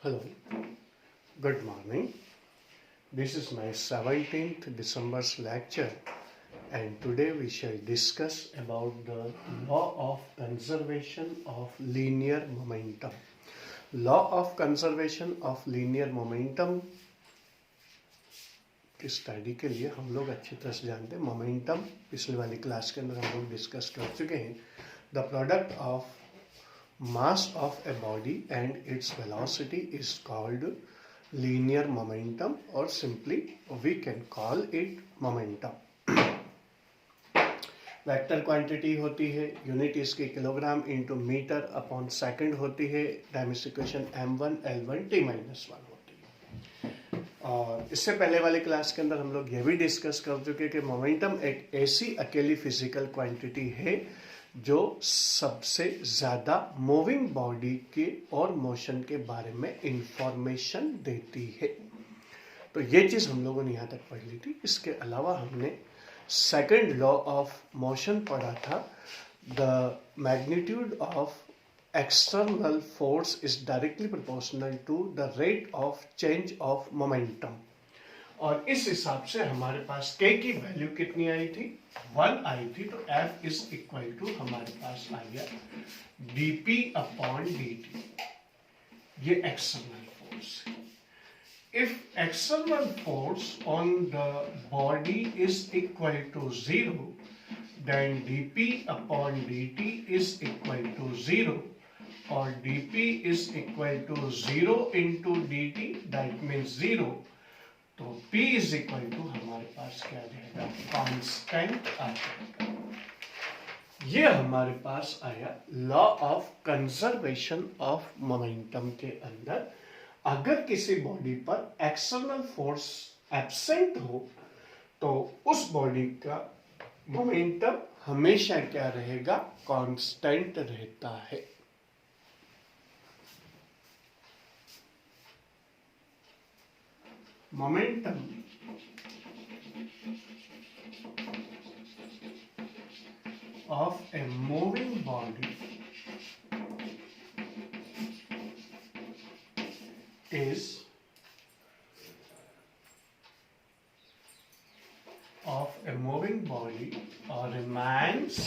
Hello, good morning. This is my 17th December's lecture, and today we shall discuss about the law of conservation of linear momentum. Law of conservation of linear momentum की study के लिए हम लोग अच्छी तरह से जानते हैं. मोमेंटम पिछले वाली क्लास के अंदर हम लोग डिस्कस कर चुके हैं. The product of mass of a body and its velocity is called linear momentum, or simply we can call it momentum. Vector quantity होती है, यूनिट इसकी kilogram into metre upon second होती है. Time is equation m1 l1 t-1 होती है. और इससे पहले वाली क्लास के अंदर हम लोग ये भी डिस्कस कर चुके कि मोमेंटम एक ऐसी अकेली फिजिकल क्वांटिटी है जो सबसे ज्यादा मूविंग बॉडी के और मोशन के बारे में इंफॉर्मेशन देती है. तो ये चीज हम लोगों ने यहां तक पढ़ ली थी. इसके अलावा हमने सेकंड लॉ ऑफ मोशन पढ़ा था. The magnitude of external force is directly proportional to the rate of change of momentum. और इस हिसाब से हमारे पास k की वैल्यू कितनी आई थी? 1 आई थी. तो F इज इक्वल टू हमारे पास आ गया dp अपॉन dt. ये एक्सटर्नल फोर्स है. If external force on the body is equal to 0, then dp upon dt is equal to 0, और dp is equal to 0 into dt, that means 0. तो P is equal to हमारे पास क्या रहेगा? Constant आ जाएगा. ये हमारे पास आया law of conservation of momentum के अंदर. अगर किसी बॉडी पर एक्सटर्नल फोर्स एब्सेंट हो तो उस बॉडी का मोमेंटम हमेशा क्या रहेगा? कांस्टेंट रहता है. Momentum of a moving body is remains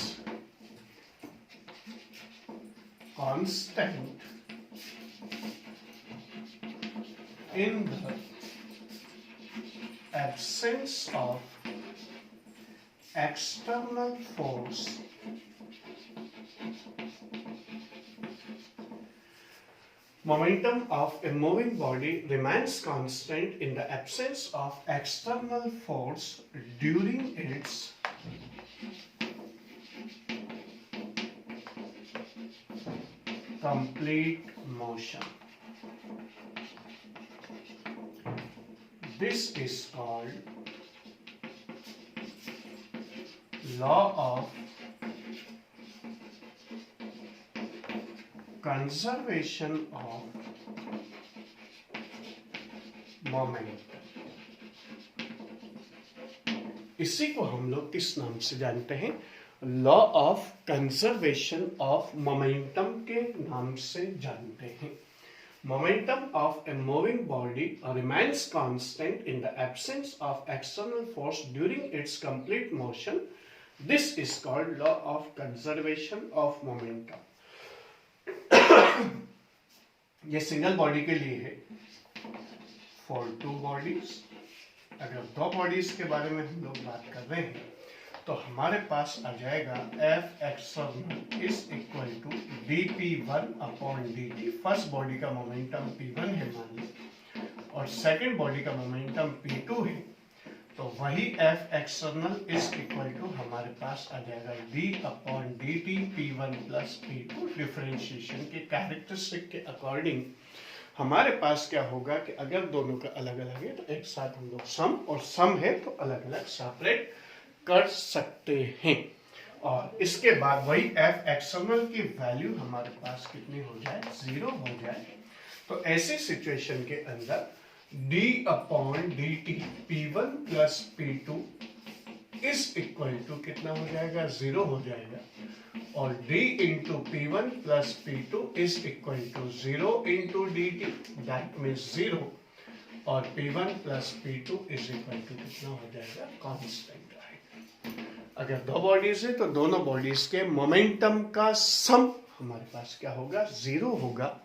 constant in the absence of external force momentum of a moving body remains constant in the absence of external force during its complete motion. This is called law of conservation of momentum. इसी को हम लोग किस नाम से जानते हैं? Law of conservation of momentum के नाम से जानते हैं. Momentum of a moving body remains constant in the absence of external force during its complete motion. This is called law of conservation of momentum. ये सिंगल बॉडी के लिए है. For two bodies, अगर दो बॉडीज के बारे में हम लोग बात कर रहे हैं तो हमारे पास आ जाएगा F external is equal to dp1 upon dt. First body का मोमेंटम p1 है मान लो, और सेकंड बॉडी का मोमेंटम p2 है. तो वही F external is equal to हमारे पास आ जाएगा d upon dt p1 plus p2. Differentiation के कैरेक्टरिस्टिक के अकॉर्डिंग हमारे पास क्या होगा कि अगर दोनों का अलग अलग है तो एक साथ हम लोग सम, और सम है तो अलग अलग सेपरेट कर सकते हैं. और इसके बाद वही F एक्सटर्नल की वैल्यू हमारे पास कितनी हो जाए? 0 हो जाए. तो ऐसी सिचुएशन के अंदर d upon dt p1 plus p2 is equal to कितना हो जाएगा, 0 हो जाएगा, और d into P1 plus P2 is equal to 0 into dt, that means 0, और P1 plus P2 is equal to कितना हो जाएगा, कांस्टेंट रहेगा। अगर दो बॉडीज है तो दोनों बॉडीज के मोमेंटम का सम हमारे पास क्या होगा, 0 होगा।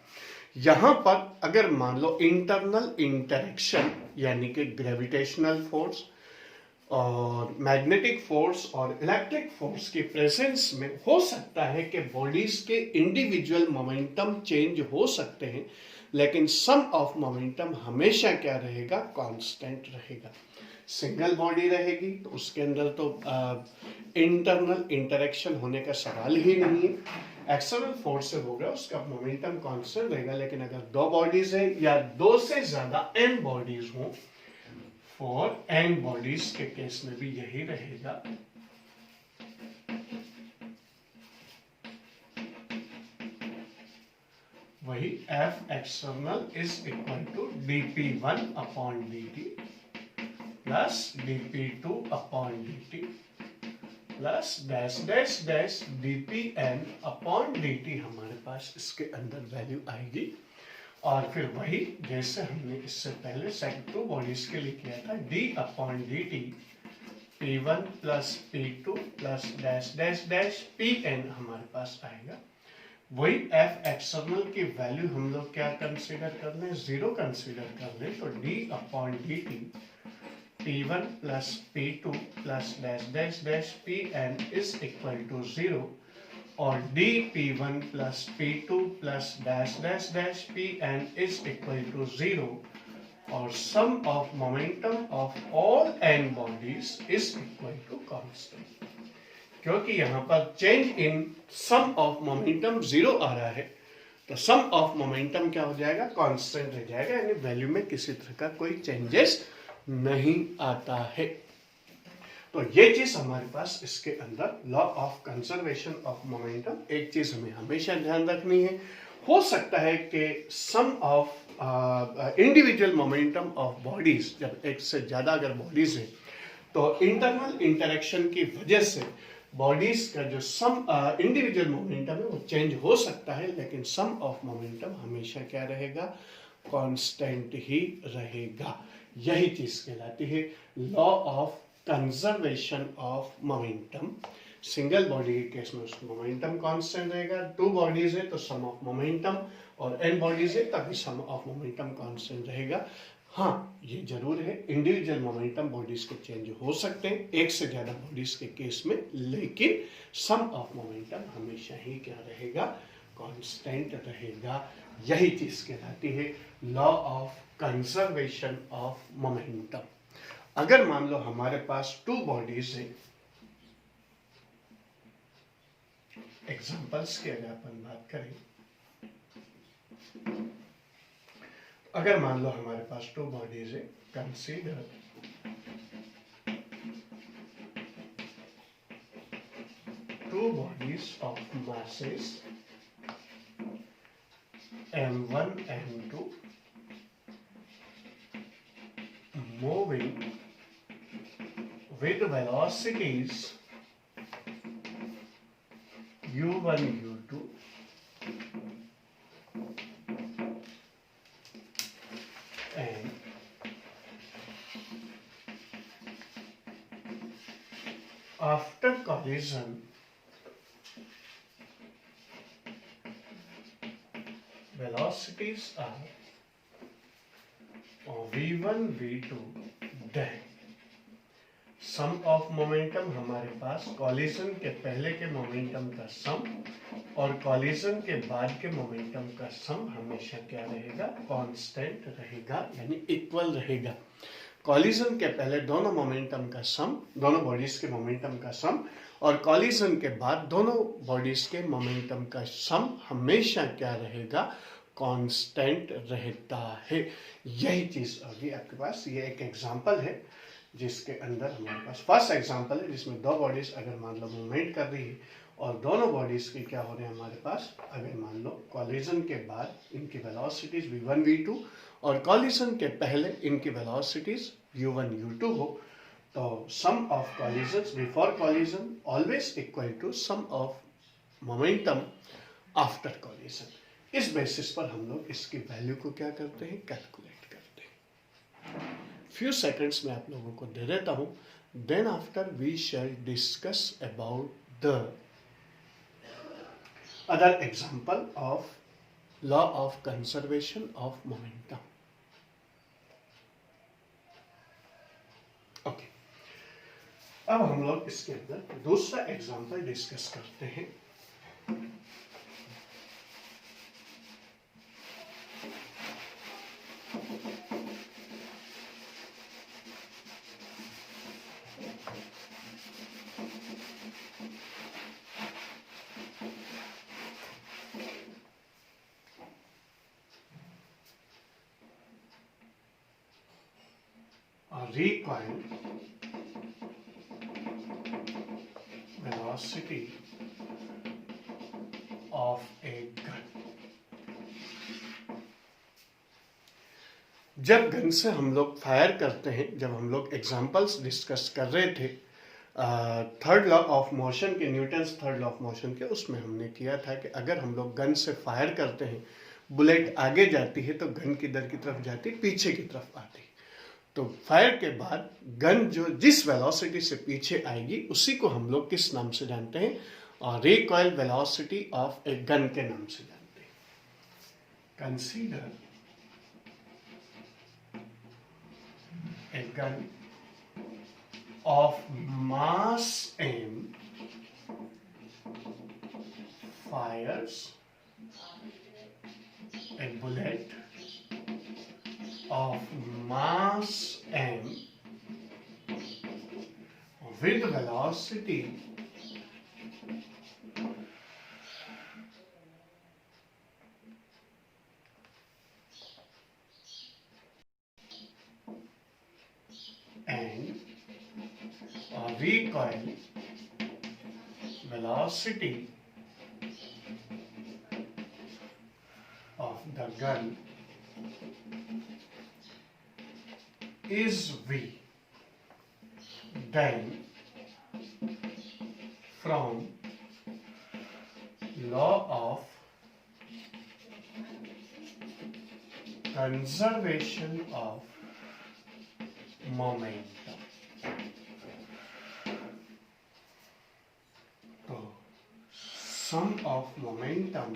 यहां पर अगर मान लो इंटरनल इंटरेक्शन यानी कि ग्रेविटेशनल फोर्स और मैग्नेटिक फोर्स और इलेक्ट्रिक फोर्स की प्रेजेंस में हो सकता है कि बॉडीज के इंडिविजुअल मोमेंटम चेंज हो सकते हैं, लेकिन सम ऑफ मोमेंटम हमेशा क्या रहेगा, कांस्टेंट रहेगा। सिंगल बॉडी रहेगी तो उसके अंदर तो इंटरनल इंटरेक्शन होने का सवाल ही नहीं है, एक्सटर्नल फोर्स से होगा, उसका मोमेंटम कांस्टेंट रहेगा। लेकिन अगर दो बॉडीज है या दो से ज्यादा एन बॉडीज हो, फॉर एन बॉडीज के केस में भी यही रहेगा। वही F external is equal to dP1 upon dt plus dP2 upon dt plus dash dash dash dPn upon dt हमारे पास इसके अंदर वैल्यू आएगी। और फिर वही जैसे हमने इससे पहले सेकंड टू बॉडीज के लिए किया था, d upon dt P1 plus P2 plus dash dash dash Pn हमारे पास आएगा। वही F एक्सटर्नल की वैल्यू हम लोग क्या कंसीडर कर लें, 0 कंसीडर कर लें, तो d upon dt P1 plus P2 plus dash dash dash Pn is equal to 0, और dP1 plus P2 plus dash dash dash Pn is equal to 0, और sum of momentum of all n bodies is equal to constant. क्योंकि यहां पर change in sum of momentum 0 आ रहा है, तो sum of momentum क्या हो जाएगा, कांस्टेंट रह जाएगा, यानी वैल्यू में किसी तरह का कोई चेंजेस नहीं आता है। तो ये चीज हमारे पास इसके अंदर law of conservation of momentum, एक चीज हमें हमेशा ध्यान रखनी है। हो सकता है कि sum of individual momentum of bodies, जब एक से ज्यादा अगर बॉडीज है तो इंटरनल इंटरेक्शन की वजह से बॉडीज का जो सम इंडिविजुअल मोमेंटम है वो चेंज हो सकता है, लेकिन सम ऑफ मोमेंटम हमेशा क्या रहेगा, कांस्टेंट ही रहेगा। यही चीज कहलाती है law of conservation of momentum. Single body के केस में उसका मोमेंटम कांस्टेंट रहेगा, टू बॉडीज है तो सम ऑफ मोमेंटम, और एन बॉडीज है तभी सम ऑफ मोमेंटम कांस्टेंट रहेगा। हाँ, ये जरूर है इंडिविजुअल मोमेंटम बॉडीज के चेंज हो सकते हैं एक से ज्यादा बॉडीज के केस में, लेकिन सम ऑफ मोमेंटम हमेशा ही क्या रहेगा, कांस्टेंट रहेगा। यही चीज कहलाती है law of conservation of momentum. अगर मान लो हमारे पास टू बॉडीज है, एग्जांपल्स की अगर अपन बात करें, अगर मान लो हमारे पास टू बॉडीज है, consider two bodies of masses m1 m2 moving with velocities u1 u2 and after collision velocities are v1 v2, then sum of momentum हमारे पास कॉलिजन के पहले के मोमेंटम का सम और कॉलिजन के बाद के मोमेंटम का सम हमेशा क्या रहेगा, कांस्टेंट रहेगा, यानी इक्वल रहेगा। कॉलिजन के पहले दोनों मोमेंटम का सम, दोनों बॉडीज के मोमेंटम का सम, और कॉलिजन के बाद दोनों बॉडीज के मोमेंटम का सम हमेशा क्या रहेगा, कांस्टेंट रहता है। यही चीज अभी आपके पास ये एक एग्जांपल है जिसके अंदर हमारे पास फर्स्ट एग्जांपल है जिसमें दो बॉडीज अगर मान लो मूवमेंट कर रही है और दोनों बॉडीज के क्या हो रहे हैं हमारे पास, अगर मान लो कॉलिजन के बाद इनकी वेलोसिटीज v1 v2 और कॉलिजन के पहले इनकी वेलोसिटीज u1 u2 हो, तो sum of collisions before collision always equal to sum of momentum after collision. इस बेसिस पर हम लोग इसकी वैल्यू को क्या करते हैं, कैलकुलेट करते हैं। फ्यू सेकंड्स में आप लोगों को दे देता हूं, then after we shall discuss about the other example of law of conservation of momentum. Okay, अब हम लोग इसके अंदर दूसरा एग्जांपल डिस्कस करते हैं। Recoil velocity of a gun। जब गन से हम लोग फायर करते हैं, जब हम लोग एग्जांपल्स डिस्कस कर रहे थे थर्ड लॉ ऑफ मोशन के, Newton's third law of motion के, उसमें हमने किया था कि अगर हम लोग गन से फायर करते हैं, बुलेट आगे जाती है तो गन किधर की तरफ जाती, पीछे की तरफ आती। तो फायर के बाद गन जो जिस वेलोसिटी से पीछे आएगी उसी को हम लोग किस नाम से जानते हैं, और recoil velocity of a gun के नाम से जानते हैं। Consider a gun of mass m fires a bullet of mass m with velocity and recoil velocity of the gun is v, then from law of conservation of momentum, तो sum of momentum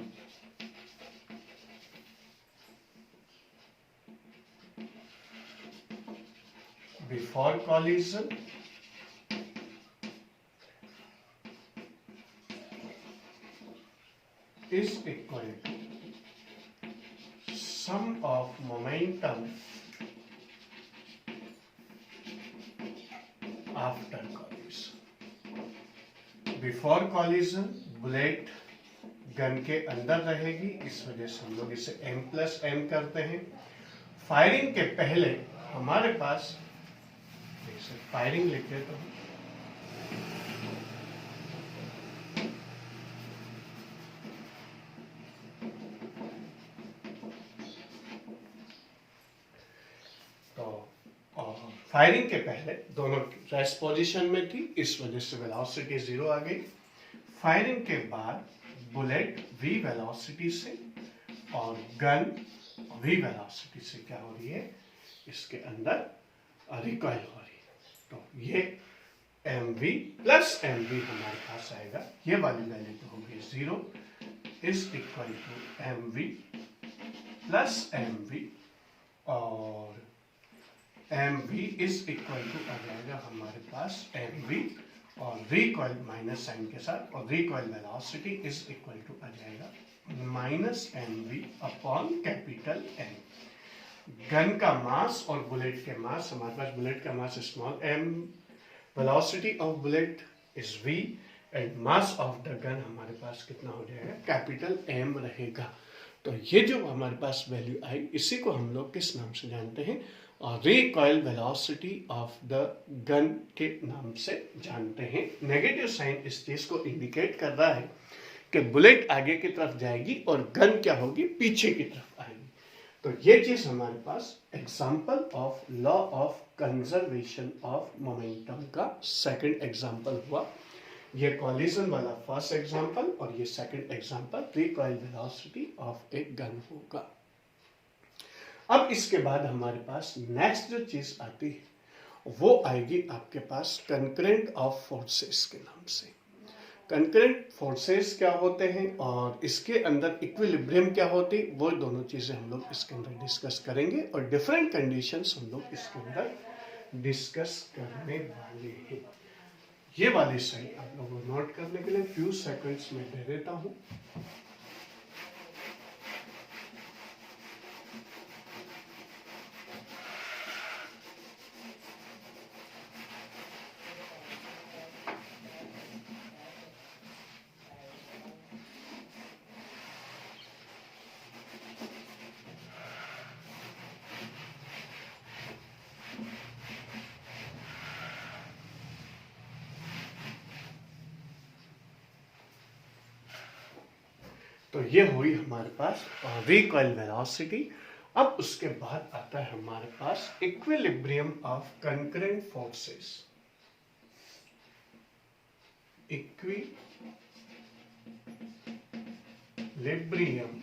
before collision is equal to sum of momentum after collision। Before collision bullet gun के अंदर रहेगी, इस वजह से हम लोग इसे m+m करते हैं। फायरिंग के पहले हमारे पास फायरिंग लिख देता हूं, तो फायरिंग के पहले दोनों रेस्ट पोजीशन में थी, इस वजह से वेलोसिटी 0 आ गई। फायरिंग के बाद बुलेट v वेलोसिटी से और गन v वेलोसिटी से क्या हो रही है, इसके अंदर रिकॉइल हो रही है। तो ये mv प्लस mv हमारे पास आएगा, ये वाली वैल्यू तो होगी 0 is equal to mv plus mv, और mv इज इक्वल टू आ जाएगा हमारे पास mv और रिकॉइल माइनस साइन के साथ, और recoil velocity is equal to आ जाएगा minus mv upon capital M। Gun का मास और बुलेट के मास, हमारे पास बुलेट का mass small m, velocity of bullet is v and mass of the gun हमारे पास कितना हो जाएगा, कैपिटल M रहेगा। तो ये जो हमारे पास वैल्यू आई, इसी को हम लोग किस नाम से जानते हैं, और recoil velocity of the gun के नाम से जानते हैं। नेगेटिव साइन इस चीज को इंडिकेट कर रहा है कि बुलेट आगे की तरफ जाएगी और गन क्या होगी, पीछे की तरफ आएगी। तो ये चीज हमारे पास example of law of conservation of momentum का सेकंड एग्जाम्पल हुआ। ये कॉलिजन वाला फर्स्ट एग्जाम्पल और ये second example recoil velocity of a gun होगा। अब इसके बाद हमारे पास नेक्स्ट जो चीज आती है वो आएगी आपके पास कंकरेंट ऑफ फोर्सेस के नाम से। कंकरेंट फोर्सेस क्या होते हैं और इसके अंदर इक्विलिब्रियम क्या होती है, वो दोनों चीजें हम लोग इसके अंदर डिस्कस करेंगे और डिफरेंट कंडीशंस हम लोग इसके अंदर डिस्कस करने वाले हैं। ये वाली साइड आप लोगों को नोट करने के लिए फ्यू सेकंड्स में दे देता हूं। तो ये हुई हमारे पास रिकॉइल वेलोसिटी। अब उसके बाद आता है हमारे पास equilibrium of concurrent forces. Equilibrium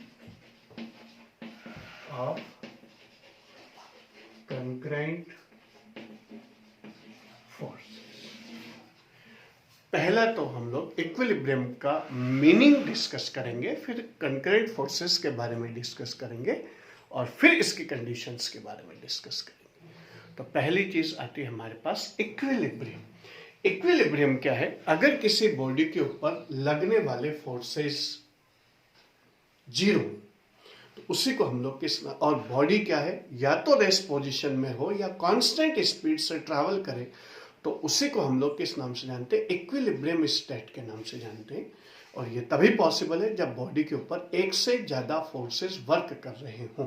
of concurrent forces. पहला तो हम लोग इक्विलिब्रियम का मीनिंग डिस्कस करेंगे, फिर कंकरेंट फोर्सेस के बारे में डिस्कस करेंगे और फिर इसकी कंडीशंस के बारे में डिस्कस करेंगे। तो पहली चीज आती है हमारे पास इक्विलिब्रियम। इक्विलिब्रियम क्या है? अगर किसी बॉडी के ऊपर लगने वाले फोर्सेस जीरो तो उसी को हम लोग किस, और बॉडी क्या है, या तो रेस्ट पोजीशन में हो या कांस्टेंट स्पीड से ट्रैवल करे, तो उसी को हम लोग किस नाम से जानते हैं? इक्विलिब्रियम स्टेट के नाम से जानते हैं। और ये तभी पॉसिबल है जब बॉडी के ऊपर एक से ज्यादा फोर्सेस वर्क कर रहे हों।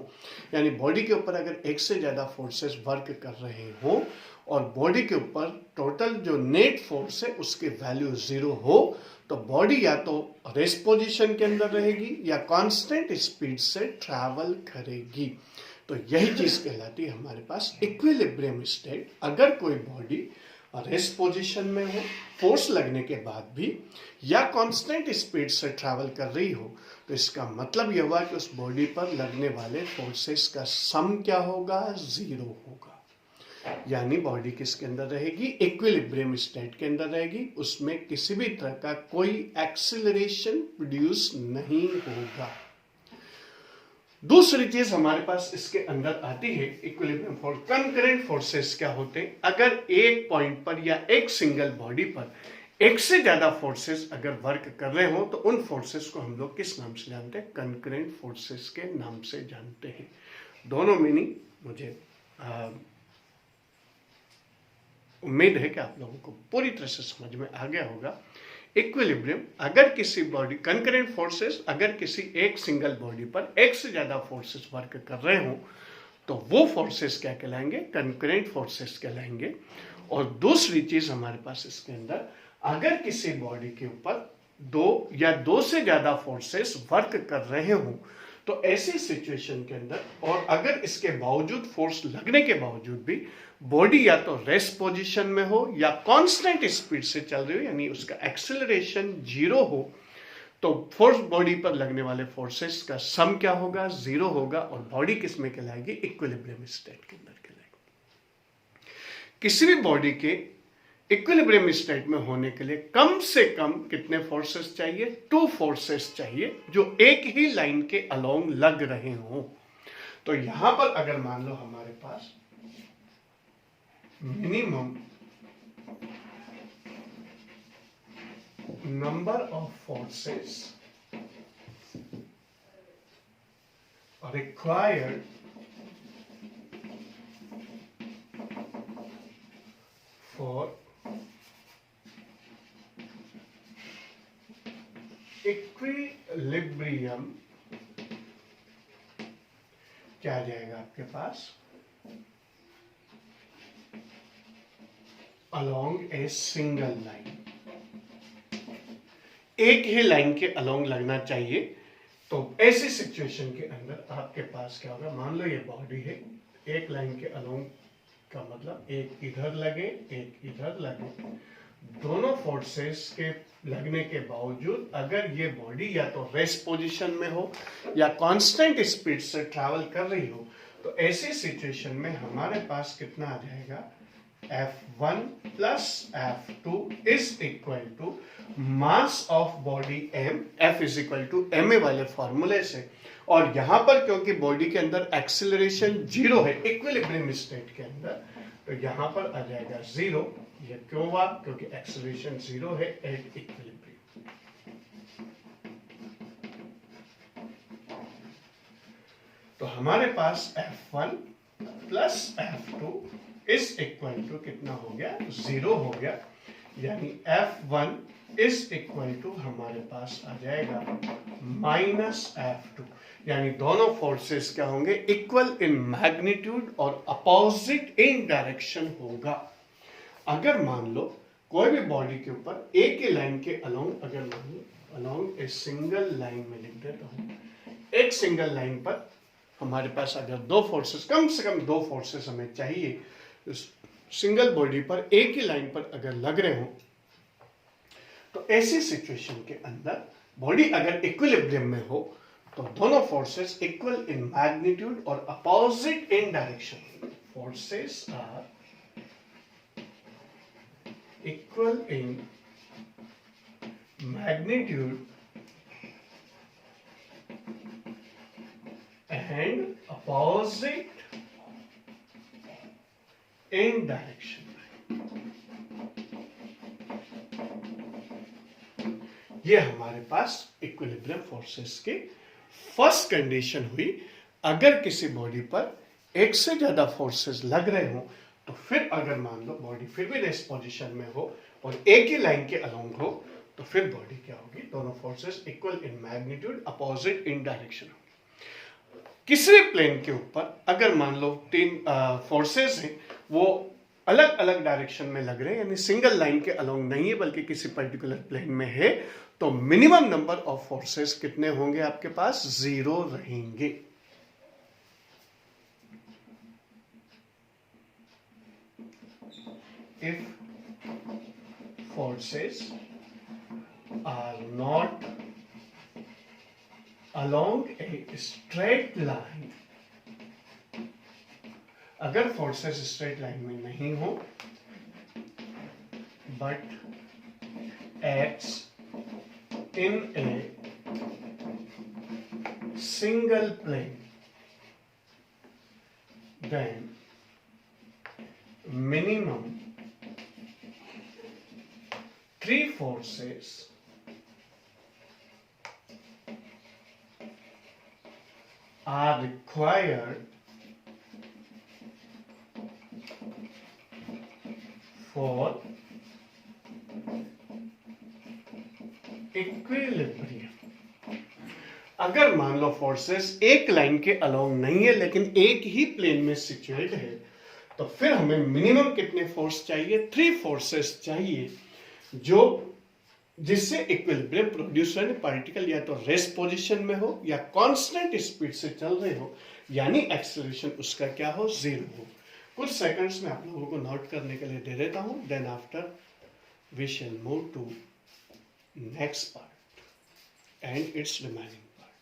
यानी बॉडी के ऊपर अगर एक से ज्यादा फोर्सेस वर्क कर रहे हों और बॉडी के ऊपर टोटल जो नेट फोर्स है उसकी वैल्यू जीरो हो, तो बॉडी या तो रेस्ट पोजीशन के अंदर रहेगी या कांस्टेंट स्पीड से ट्रैवल करेगी। तो यही चीज कहलाती है हमारे पास इक्विलिब्रियम स्टेट। अगर कोई बॉडी रेस्ट पोजीशन में हो, फोर्स लगने के बाद भी, या कांस्टेंट स्पीड से ट्रैवल कर रही हो, तो इसका मतलब यह हुआ कि उस बॉडी पर लगने वाले फोर्सेस का सम क्या होगा? जीरो होगा। यानी बॉडी किसके अंदर रहेगी? इक्विलिब्रियम स्टेट के अंदर रहेगी। उसमें किसी भी तरह का कोई एक्सीलरेशन प्रोड्यूस नहीं होगा। दूसरी चीज हमारे पास इसके अंदर आती है इक्विलिब्रियम फोर्स। कंकरेंट फोर्सेस क्या होते हैं? अगर एक पॉइंट पर या एक सिंगल बॉडी पर एक से ज्यादा फोर्सेस अगर वर्क कर रहे हो तो उन फोर्सेस को हम लोग किस नाम से जानते हैं? कंकरेंट फोर्सेस के नाम से जानते हैं। दोनों मीनिंग मुझे उम्मीद है कि आप लोगों को पूरी तरह से समझ में आ गया होगा। इक्विलिब्रियम, अगर किसी बॉडी, कंकरेंट फोर्सेस अगर किसी एक सिंगल बॉडी पर एक से ज्यादा फोर्सेस वर्क कर रहे हो तो वो फोर्सेस क्या कहलाएंगे? कंकरेंट फोर्सेस कहलाएंगे। और दूसरी चीज हमारे पास इसके अंदर, अगर किसी बॉडी के ऊपर दो या दो से ज्यादा फोर्सेस वर्क कर रहे हो तो ऐसी सिचुएशन के अंदर, और अगर इसके बावजूद, फोर्स लगने के बावजूद भी बॉडी या तो रेस्ट पोजीशन में हो या कांस्टेंट स्पीड से चल रही हो, यानी उसका एक्सेलरेशन जीरो हो, तो फोर्स बॉडी पर लगने वाले फोर्सेस का सम क्या होगा? जीरो होगा। और बॉडी किस में कहलाएगी? इक्विलिब्रियम स्टेट के अंदर कहलाएगी। किसी भी बॉडी के इक्विलिब्रियम स्टेट में होने के लिए कम से कम कितने फोर्सेस चाहिए? टू फोर्सेस चाहिए जो एक ही लाइन के अलोंग लग रहे हों। तो यहां पर अगर मान लो हमारे पास minimum number of forces required for equilibrium क्या आ जाएगा आपके पास? अलोंग ए सिंगल लाइन, एक ही लाइन के अलोंग लगना चाहिए तो ऐसी सिचुएशन के अंदर आपके पास क्या होगा, मान लो ये बॉडी है, एक लाइन के अलोंग का मतलब एक इधर लगे एक इधर लगे, दोनों फोर्सेस के लगने के बावजूद अगर ये बॉडी या तो रेस्ट पोजीशन में हो या कांस्टेंट स्पीड से ट्रैवल कर रही हो, तो ऐसी सिचुएशन में हमारे पास कितना आ जाएगा, F1 plus F2 is equal to mass of body m, F is equal to ma वाले फॉर्मूले से। और यहां पर क्योंकि बॉडी के अंदर एक्सेलरेशन जीरो है इक्विलिब्रियम स्टेट के अंदर, तो यहां पर आ जाएगा जीरो। ये क्यों हुआ, क्योंकि एक्सेलरेशन जीरो है एट इक्विलिब्रियम। तो हमारे पास F1 plus F2 is equal to कितना हो गया, जीरो हो गया। यानी F1 इज इक्वल टू हमारे पास आ जाएगा माइनस F2। यानी दोनों फोर्सेस क्या होंगे, इक्वल इन मैग्नीट्यूड और अपोजिट इन डायरेक्शन होगा। अगर मान लो कोई भी बॉडी के ऊपर एक ही लाइन के अलोंग, अगर मान लो अलोंग ए सिंगल लाइन में लिख देता हूं, एक सिंगल लाइन पर हमारे पास अगर दो फोर्सेस, कम से कम दो फोर्सेस हमें चाहिए, सिंगल बॉडी पर एक ही लाइन पर अगर लग रहे हो, तो ऐसी सिचुएशन के अंदर बॉडी अगर इक्विलिब्रियम में हो तो दोनों फोर्सेस इक्वल इन मैग्नीट्यूड और opposite in direction. Forces are equal in magnitude and opposite in direction. ये हमारे पास इक्विलिब्रियम फोर्सेस की फर्स्ट कंडीशन हुई। अगर किसी बॉडी पर एक से ज्यादा फोर्सेस लग रहे हो, तो फिर अगर मान लो बॉडी फिर भी रेस्ट पोजीशन में हो और एक ही लाइन के अलोंग हो, तो फिर बॉडी क्या होगी, दोनों forces equal in magnitude opposite in direction होगी। किसी प्लेन के ऊपर अगर मान लो तीन फोर्सेस हैं, वो अलग अलग डायरेक्शन में लग रहे हैं, यानी सिंगल लाइन के अलोंग नहीं है बल्कि किसी पर्टिकुलर प्लेन में है, तो मिनिमम नंबर ऑफ फोर्सेस कितने होंगे आपके पास, जीरो रहेंगे। If forces are not along a straight line, अगर फोर्सेस स्ट्रेट लाइन में नहीं हो but acts in a single plane, then minimum three forces are required for equilibrium. अगर मान लो फोर्सेस एक लाइन के अलोंग नहीं है लेकिन एक ही प्लेन में सिचुएट है, तो फिर हमें मिनिमम कितने फोर्स चाहिए, थ्री फोर्सेस चाहिए, जो जिससे इक्विलिब्रियम प्रोड्यूस हो। पार्टिकल या तो रेस्ट पोजीशन में हो या कांस्टेंट स्पीड से चल रहे हो, यानी एक्सेलरेशन उसका क्या हो, जीरो हो। कुछ सेकंड्स में आप लोगों को नोट करने के लिए दे देता हूं, then after we shall move to next part and its remaining part.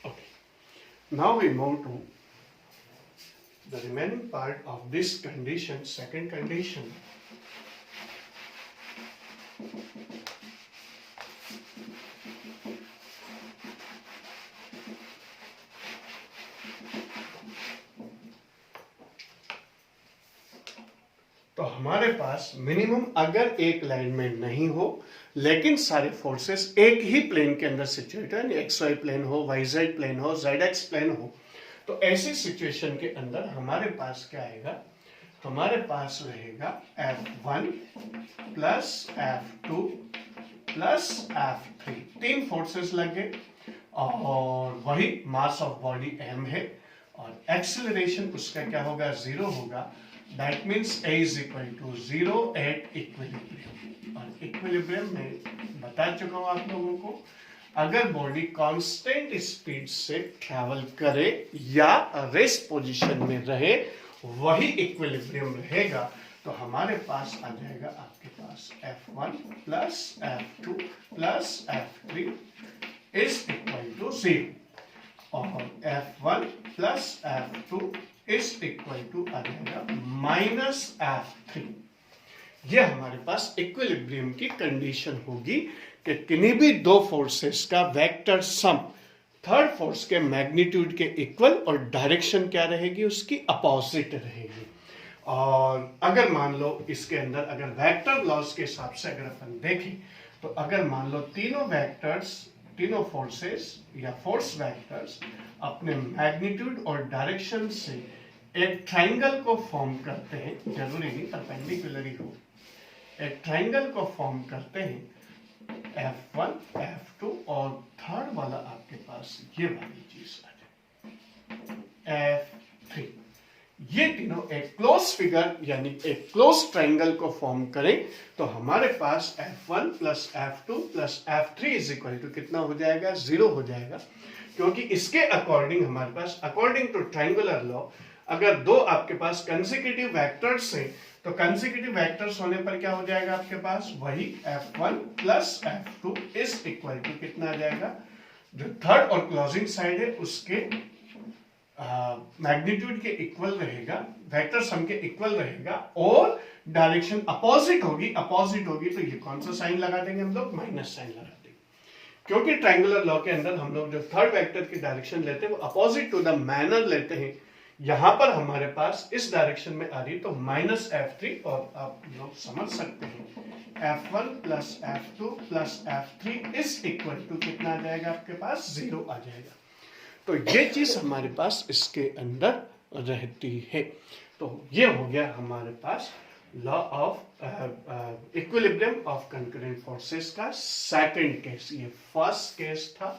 Okay, now we move to the remaining part of this condition, second condition. तो हमारे पास मिनिमम अगर एक लाइन में नहीं हो लेकिन सारे फोर्सेस एक ही प्लेन के अंदर सिचुएट है, एक्स वाई प्लेन हो, वाई जेड प्लेन हो, जेड एक्स प्लेन हो, तो ऐसी सिचुएशन के अंदर हमारे पास क्या आएगा, हमारे पास रहेगा F1 plus F2 plus F3, तीन फोर्सेस लगे और वही मास ऑफ बॉडी m है और एक्सेलरेशन उसका क्या होगा, जीरो होगा। That means A is equal to 0 at equilibrium. और इक्विलिब्रियम में बता चुका हूं आप लोगों को, अगर बॉडी कांस्टेंट स्पीड से ट्रैवल करे या रेस्ट पोजीशन में रहे, वही इक्विलिब्रियम रहेगा। तो हमारे पास आ जाएगा आपके पास F1 plus F2 plus F3 is equal to 0, और F1 plus F2 is equal to आ जाएगा माइनस F3। ये हमारे पास इक्विलिब्रियम की कंडीशन होगी कि किन्हीं भी दो फोर्सेस का वेक्टर सम थर्ड फोर्स के मैग्नीट्यूड के इक्वल और डायरेक्शन क्या रहेगी, उसकी अपोजिट रहेगी। और अगर मान लो इसके अंदर अगर वेक्टर लॉस के हिसाब से अगर अपन देखें, तो अगर मान लो तीनों वेक्टर्स, तीनों फोर्सेस या फोर्स वेक्टर्स अपने मैग्नीट्यूड और डायरेक्शन से एक ट्राइंगल को फॉर्म करते हैं, जरूरी नहीं परपेंडिकुलर ही हो, एक ट्राइंगल को फॉर्म करते हैं F1, F2 और थर्ड वाला आपके पास ये वाली चीज आ जाए F3। ये तीनों एक क्लोज फिगर यानी एक क्लोज ट्राइंगल को फॉर्म करें, तो हमारे पास F1 plus F2 plus F3 is equal to कितना हो जाएगा, 0 हो जाएगा। क्योंकि इसके अकॉर्डिंग हमारे पास अकॉर्डिंग टू ट्राइंगुलर लॉ, अगर दो आपके पास कंसेक्यूटिव वेक्टर्स हैं, तो कंसेक्यूटिव वेक्टर्स होने पर क्या हो जाएगा आपके पास, वही F1 plus F2 is equal to कितना आ जाएगा, जो थर्ड और क्लोजिंग साइड है उसके मैग्नीट्यूड के इक्वल रहेगा, वेक्टर सम के इक्वल रहेगा, और डायरेक्शन अपोजिट होगी। अपोजिट होगी तो ये कौन सा साइन लगा देंगे हम लोग, माइनस साइन लगा देंगे। क्योंकि ट्राइंगुलर लॉ के अंदर हम लोग जो थर्ड वेक्टर की डायरेक्शन लेते हैं वो अपोजिट टू द मैनर लेते हैं। यहां पर हमारे पास इस डायरेक्शन में आ रही तो माइनस F3, और आप लोग समझ सकते हैं F1 plus F2 plus F3 is equal to कितना आ जाएगा आपके पास, 0 आ जाएगा। तो ये चीज हमारे पास इसके अंदर रहती है। तो ये हो गया हमारे पास law of equilibrium of concurrent forces का सेकंड केस। ये फर्स्ट केस था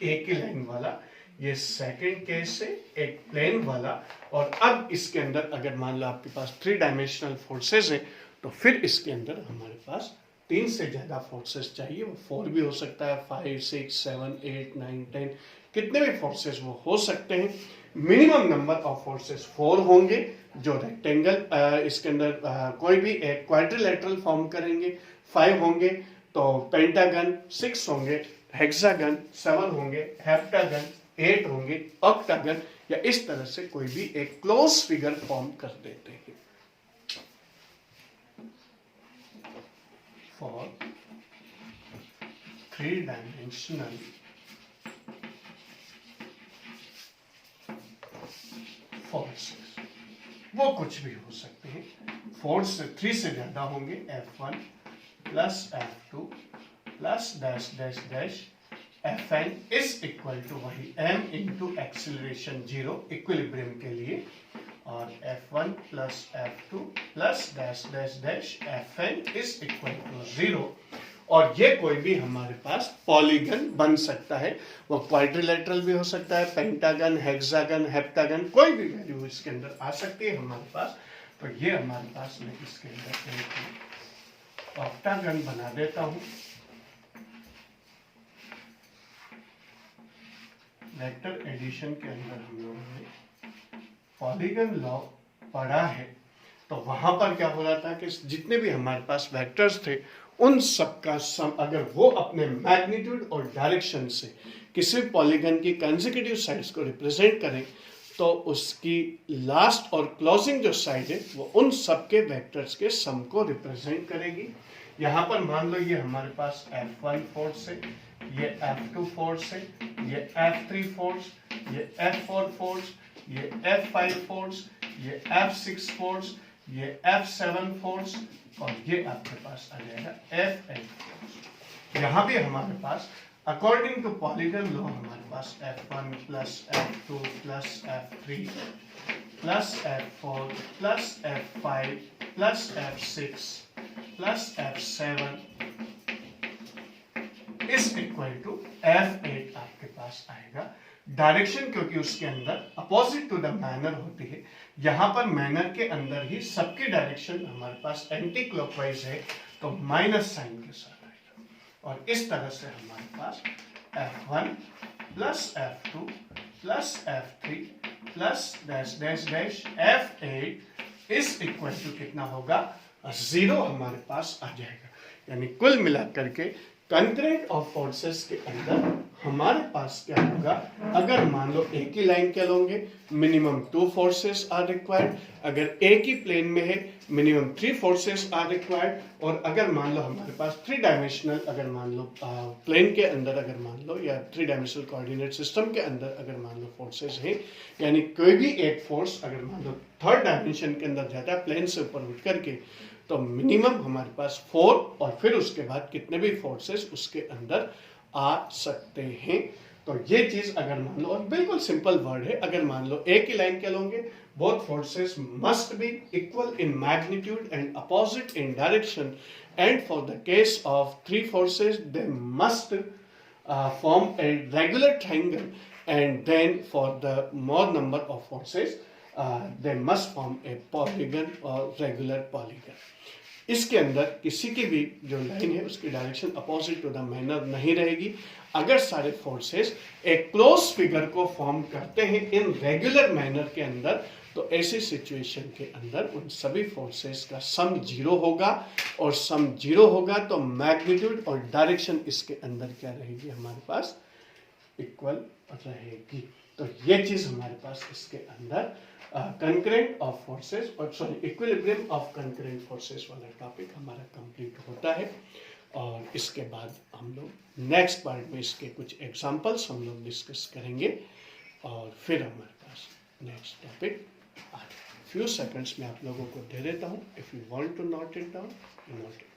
एक ही लाइन वाला, ये सेकंड केस है एक प्लेन वाला। और अब इसके अंदर अगर मान लो आपके पास 3 डायमेंशनल फोर्सेस है, तो फिर इसके अंदर हमारे पास 3 से ज्यादा फोर्सेस चाहिए। वो 4 भी हो सकता है, 5, 6, 7, 8, 9, 10, कितने भी फोर्सेस वो हो सकते हैं। मिनिमम नंबर ऑफ फोर्सेस 4 होंगे जो रेक्टेंगल इसके अंदर कोई भी एक क्वाड्रिलेटरल फॉर्म करेंगे। 5 होंगे तो पेंटागन, 6 होंगे हेक्सागन, 7 होंगे हेप्टागन, 8 होंगे ऑक्टागन, या इस तरह से कोई भी एक क्लोज फिगर फॉर्म कर देते हैं। फॉर 3 डायमेंशनल फोर्सेस, वो कुछ भी हो सकते हैं। फोर्स 3 से ज्यादा होंगे, F1 plus F2 plus dash dash dash Fn is equal to वही m इंटू एक्सिलरेशन 0 इक्विलिब्रियम के लिए, और F1 plus F2 plus dash dash dash Fn is equal to 0। और ये कोई भी हमारे पास पॉलीगन बन सकता है, वो क्वाड्रिलेटरल भी हो सकता है, पेंटागन, हेक्सागन, हेप्टागन, कोई भी वैल्यू इसके अंदर आ सकती है हमारे पास। तो ये हमारे पास मैं इसके अंदर एक ऑक्टागन बना देता हूं। वेक्टर एडिशन के अंदर हम लोगों ने पॉलीगन लॉ पढ़ा है, तो वहां पर क्या हो रहा था कि जितने भी हमारे पास वेक्टर्स थे उन सबका सम अगर वो अपने मैग्नीट्यूड और डायरेक्शन से किसी पॉलीगन की कंसेक्यूटिव साइड्स को रिप्रेजेंट करें, तो उसकी लास्ट और क्लोजिंग जो साइड है वो उन सबके वेक्टर्स के सम को रिप्रेजेंट करेगी। यहाँ पर मान लो ये हमारे पास F1 फोर्स है, ये F2 फोर्स है, ये F3 फोर्स, ये F4 फोर्स, ये F5 फोर्स, ये F6 फोर्स, ये F7 फोर्स, और ये आपके पास आ जाएगा F8 फोर्स। यहाँ भी हमारे पास अकॉर्डिंग टू पॉलीगन लॉ हमारे पास F1 plus F2 plus F3 plus F4 plus F5 plus F6 plus F7 is equal to F8 आपके पास आएगा। डायरेक्शन क्योंकि उसके अंदर अपोजिट टू द मैनर होती है। यहाँ पर मैनर के अंदर ही सबकी डायरेक्शन हमारे पास एंटी क्लॉकवाइज है, तो माइनस साइन के साथ आएगा। और इस तरह से हमारे पास F1 plus F2 plus F3 plus dash dash dash F8 is equal to कितना होगा, 0 हमारे पास आ जाएगा। यानी कुल मिलाकर के कंकरेंट ऑफ फोर्सेस के अंदर हमारे पास क्या होगा, अगर मान लो एक ही लाइन के लोगे मिनिमम 2 फोर्सेस आर रिक्वायर्ड, अगर एक ही प्लेन में है मिनिमम 3 फोर्सेस आर रिक्वायर्ड, और अगर मान लो हमारे पास 3 डायमेंशनल अगर मान लो प्लेन के अंदर अगर मान लो या 3 डायमेंशनल कोऑर्डिनेट सिस्टम के अंदर अगर मान लो फोर्सेस हैं, यानी कोई भी एक फोर्स अगर मान लो 3rd डायमेंशन के अंदर जाता है प्लेन से ऊपर उठ करके, तो मिनिमम हमारे पास 4 और फिर उसके बाद कितने भी फोर्सेस उसके अंदर आ सकते हैं। तो ये चीज अगर मान लो, और बिल्कुल सिंपल वर्ड है, अगर मान लो एक ही लाइन के लोगे both forces must be equal in magnitude and opposite in direction, and for the case of 3 forces they must form a regular triangle, and then for the more number of forces they must form a polygon or regular polygon. इसके अंदर किसी की भी जो line है उसकी direction opposite to the manner नहीं रहेगी। अगर सारे फोर्सेस एक क्लोज फिगर को फॉर्म करते हैं इन रेगुलर मैनर के अंदर, तो ऐसी सिचुएशन के अंदर उन सभी फोर्सेस का सम 0 होगा, और सम 0 होगा तो मैग्नीट्यूड और डायरेक्शन इसके अंदर क्या रहेगी, हमारे पास इक्वल रहेगी। तो ये चीज हमारे पास इसके अंदर कंकरेंट ऑफ फोर्सेस और sorry equilibrium of concurrent forces वाला टॉपिक हमारा कंप्लीट होता है। और इसके बाद हम लोग नेक्स्ट पार्ट में इसके कुछ एग्जांपल्स हम लोग डिस्कस करेंगे, और फिर हमारे पास नेक्स्ट टॉपिक फ्यू सेकंड्स में आप लोगों को दे देता हूँ। If you want to note it down, note it.